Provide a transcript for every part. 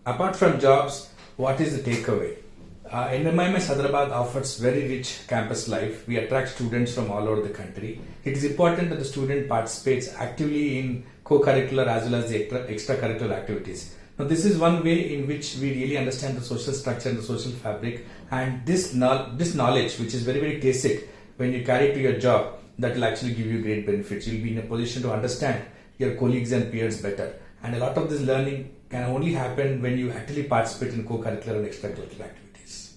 Apart from jobs, what is the takeaway? NMIMS Hyderabad offers very rich campus life. We attract students from all over the country. It is important that the student participates actively in co-curricular as well as the extracurricular activities. Now, this is one way in which we really understand the social structure and the social fabric, and this knowledge, which is very, very basic, when you carry it to your job, that will actually give you great benefits. You'll be in a position to understand your colleagues and peers better. And a lot of this learning can only happen when you actually participate in co-curricular and extracurricular activities.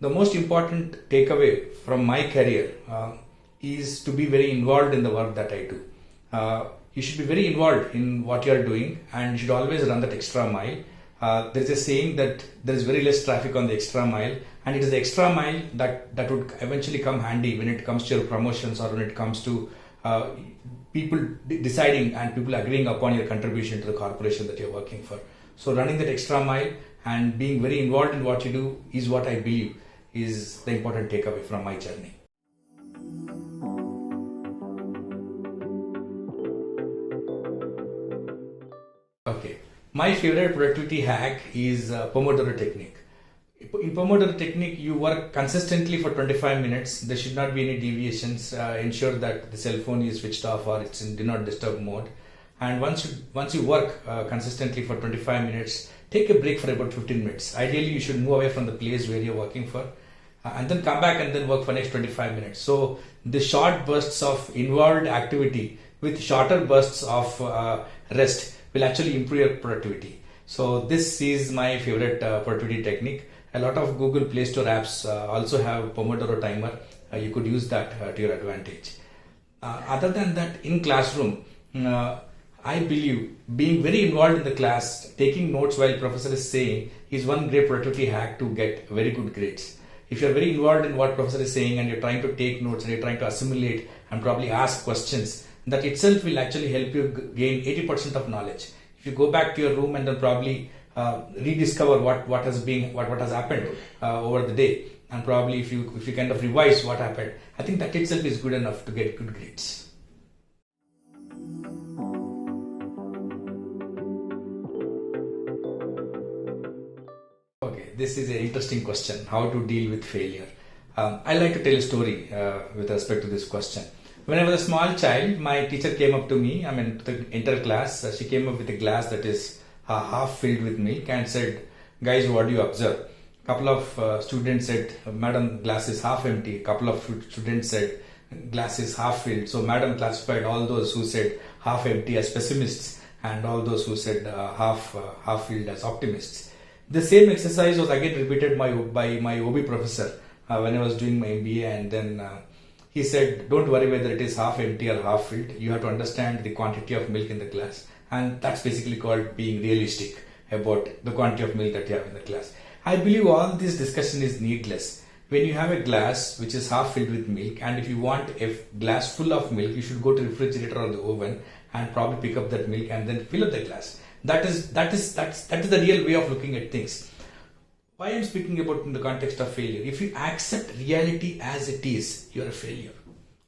The most important takeaway from my career is to be very involved in the work that I do. You should be very involved in what you are doing, and you should always run that extra mile. There is a saying that there is very less traffic on the extra mile, and it is the extra mile that would eventually come handy when it comes to your promotions or when it comes to people deciding and people agreeing upon your contribution to the corporation that you're working for. So running that extra mile and being very involved in what you do is what I believe is the important takeaway from my journey. Okay. My favorite productivity hack is Pomodoro technique. In Pomodoro technique, you work consistently for 25 minutes. There should not be any deviations. Ensure that the cell phone is switched off or it's in do not disturb mode. And once you work consistently for 25 minutes, take a break for about 15 minutes. Ideally, you should move away from the place where you're working for, and then come back and then work for next 25 minutes. So the short bursts of involved activity with shorter bursts of rest will actually improve your productivity. So this is my favorite productivity technique. A lot of Google Play Store apps also have Pomodoro timer. You could use that to your advantage. Other than that, in classroom, I believe being very involved in the class, taking notes while professor is saying is one great productivity hack to get very good grades. If you're very involved in what professor is saying and you're trying to take notes and you're trying to assimilate and probably ask questions, that itself will actually help you gain 80% of knowledge. If you go back to your room and then probably rediscover what has happened over the day, and probably if you kind of revise what happened, I think that itself is good enough to get good grades. Okay, this is an interesting question. How to deal with failure? I like to tell a story with respect to this question. When I was a small child, my teacher came up to me, to the entire class. She came up with a glass that is half filled with milk and said, "Guys, what do you observe?" A couple of students said, "Madam, glass is half empty." A couple of students said, "Glass is half filled." So Madam classified all those who said half empty as pessimists and all those who said half filled as optimists. The same exercise was again repeated by my OB professor when I was doing my MBA, and then he said, "Don't worry whether it is half empty or half filled. You have to understand the quantity of milk in the glass." And that's basically called being realistic about the quantity of milk that you have in the glass. I believe all this discussion is needless. When you have a glass which is half filled with milk, and if you want a glass full of milk, you should go to the refrigerator or the oven and probably pick up that milk and then fill up the glass. That is the real way of looking at things. Why I'm speaking about in the context of failure? If you accept reality as it is, you're a failure.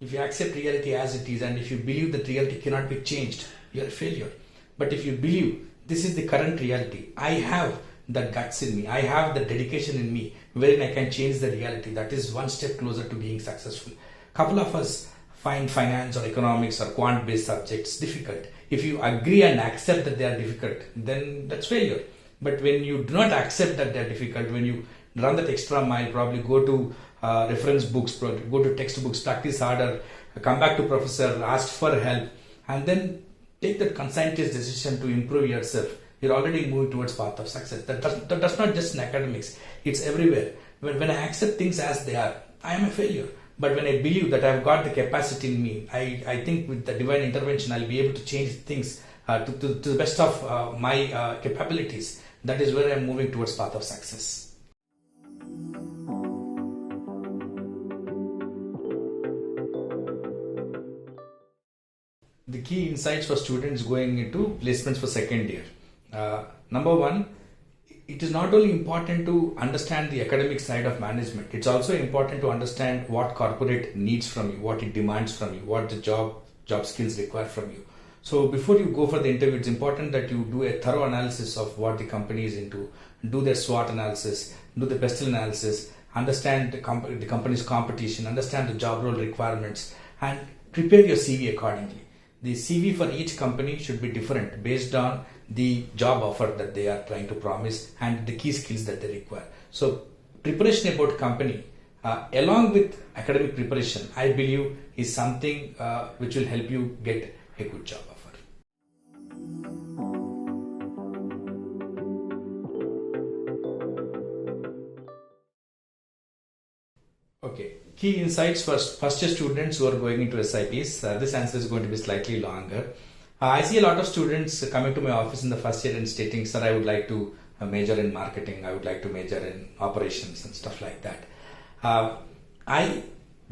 If you accept reality as it is, and if you believe that reality cannot be changed, you're a failure. But if you believe this is the current reality, I have that guts in me, I have the dedication in me, wherein I can change the reality, that is one step closer to being successful. Couple of us find finance or economics or quant-based subjects difficult. If you agree and accept that they are difficult, then that's failure. But when you do not accept that they are difficult, when you run that extra mile, probably go to reference books, go to textbooks, practice harder, come back to professor, ask for help, and then take that conscientious decision to improve yourself, you're already moving towards path of success. That's not just in academics, it's everywhere. When I accept things as they are, I am a failure. But when I believe that I've got the capacity in me, I think with the divine intervention, I'll be able to change things to the best of my capabilities. That is where I'm moving towards path of success. The key insights for students going into placements for second year. Number one, it is not only important to understand the academic side of management, it's also important to understand what corporate needs from you, what it demands from you, what the job skills require from you. So before you go for the interview, it's important that you do a thorough analysis of what the company is into, do their SWOT analysis, do the pestle analysis, understand the company's competition, understand the job role requirements, and prepare your CV accordingly. The CV for each company should be different based on the job offer that they are trying to promise and the key skills that they require. So preparation about company along with academic preparation, I believe, is something which will help you get a good job offer. Okay, key insights for first year students who are going into SIPs. This answer is going to be slightly longer. I see a lot of students coming to my office in the first year and stating, sir, I would like to major in marketing, I would like to major in operations and stuff like that. I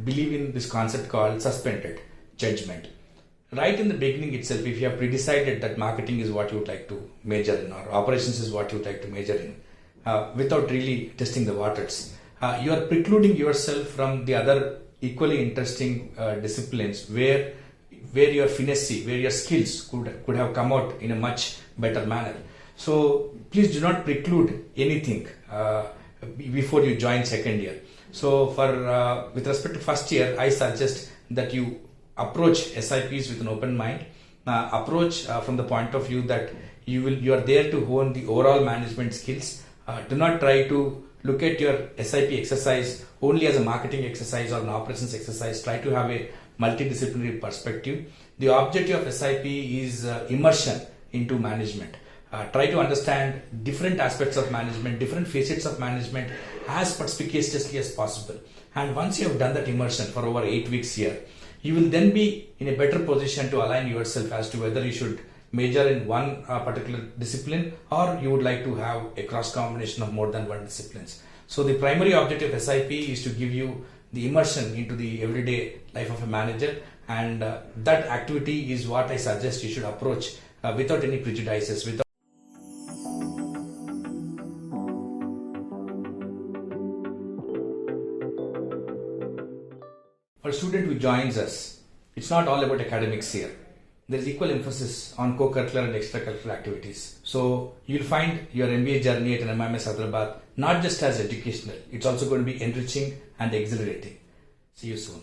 believe in this concept called suspended judgment. Right in the beginning itself, if you have pre-decided that marketing is what you would like to major in or operations is what you would like to major in, without really testing the waters, you are precluding yourself from the other equally interesting disciplines where your finesse, where your skills could have come out in a much better manner. So please do not preclude anything before you join second year. So for with respect to first year, I suggest that you approach SIPs with an open mind. Approach from the point of view that you are there to hone the overall management skills. Do not try to look at your SIP exercise only as a marketing exercise or an operations exercise. Try to have a multidisciplinary perspective. The objective of SIP is immersion into management. Try to understand different aspects of management, different facets of management as perspicaciously as possible. And once you have done that immersion for over 8 weeks here, you will then be in a better position to align yourself as to whether you should major in one particular discipline or you would like to have a cross combination of more than one disciplines. So the primary objective of SIP is to give you the immersion into the everyday life of a manager, and that activity is what I suggest you should approach without any prejudices. For a student who joins us, it's not all about academics here. There is equal emphasis on co-curricular and extracurricular activities. So you'll find your MBA journey at NMIMS Hyderabad not just as educational, it's also going to be enriching and exhilarating. See you soon.